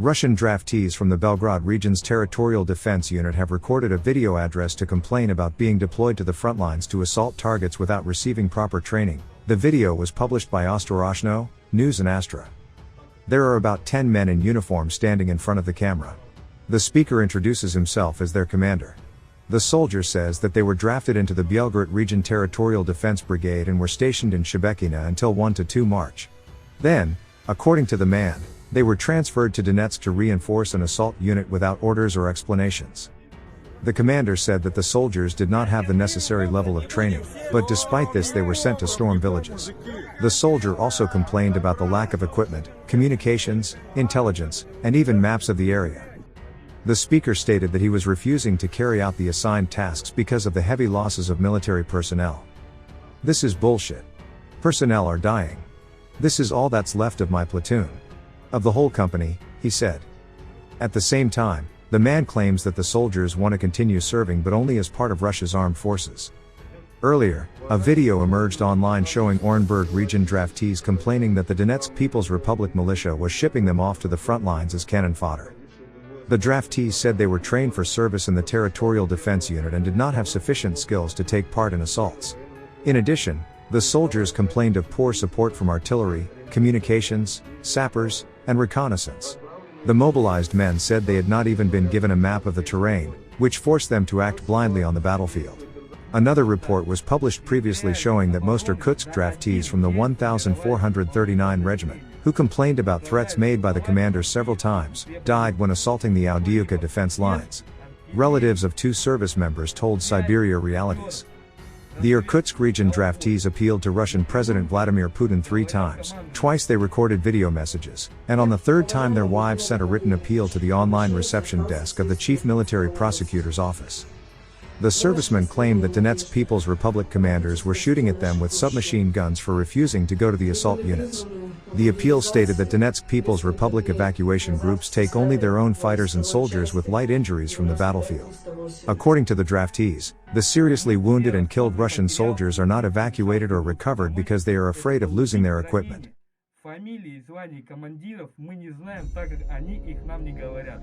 Russian draftees from the Belgrade region's Territorial Defense Unit have recorded a video address to complain about being deployed to the front lines to assault targets without receiving proper training. The video was published by Ostroshno, News and Astra. There are about 10 men in uniform standing in front of the camera. The speaker introduces himself as their commander. The soldier says that they were drafted into the Belgrade Region Territorial Defense Brigade and were stationed in Shebekina until 1–2 March. Then, according to the man, they were transferred to Donetsk to reinforce an assault unit without orders or explanations. The commander said that the soldiers did not have the necessary level of training, but despite this they were sent to storm villages. The soldier also complained about the lack of equipment, communications, intelligence, and even maps of the area. The speaker stated that he was refusing to carry out the assigned tasks because of the heavy losses of military personnel. "This is bullshit. Personnel are dying. This is all that's left of my platoon. Of the whole company," he said. At the same time, the man claims that the soldiers want to continue serving but only as part of Russia's armed forces. Earlier, a video emerged online showing Orenburg region draftees complaining that the Donetsk People's Republic militia was shipping them off to the front lines as cannon fodder. The draftees said they were trained for service in the Territorial Defense Unit and did not have sufficient skills to take part in assaults. In addition, the soldiers complained of poor support from artillery, communications, sappers, and reconnaissance. The mobilized men said they had not even been given a map of the terrain, which forced them to act blindly on the battlefield. Another report was published previously showing that most Irkutsk draftees from the 1439 Regiment, who complained about threats made by the commander several times, died when assaulting the Audiivka defense lines. Relatives of 2 service members told Siberia Realities. The Irkutsk region draftees appealed to Russian President Vladimir Putin 3 times, twice they recorded video messages, and on the 3rd time their wives sent a written appeal to the online reception desk of the Chief Military Prosecutor's Office. The servicemen claimed that Donetsk People's Republic commanders were shooting at them with submachine guns for refusing to go to the assault units. The appeal stated that Donetsk People's Republic evacuation groups take only their own fighters and soldiers with light injuries from the battlefield. According to the draftees, the seriously wounded and killed Russian soldiers are not evacuated or recovered because they are afraid of losing their equipment. Фамилии и звания командиров мы не знаем, так как они их нам не говорят.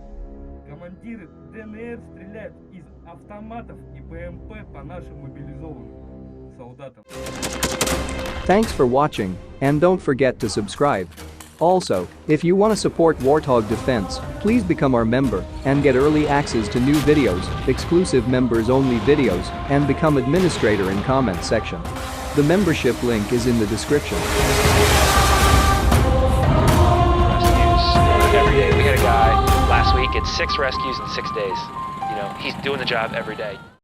Командиры ДНР стреляют из автоматов и БМП по нашим мобилизованным солдатам. Thanks for watching, and don't forget to subscribe. Also, if you want to support Warthog Defense, please become our member and get early access to new videos, exclusive members-only videos, and become administrator in comment section. The membership link is in the description. Every day. We had a guy last week, it's 6 rescues in 6 days. You know, he's doing the job every day.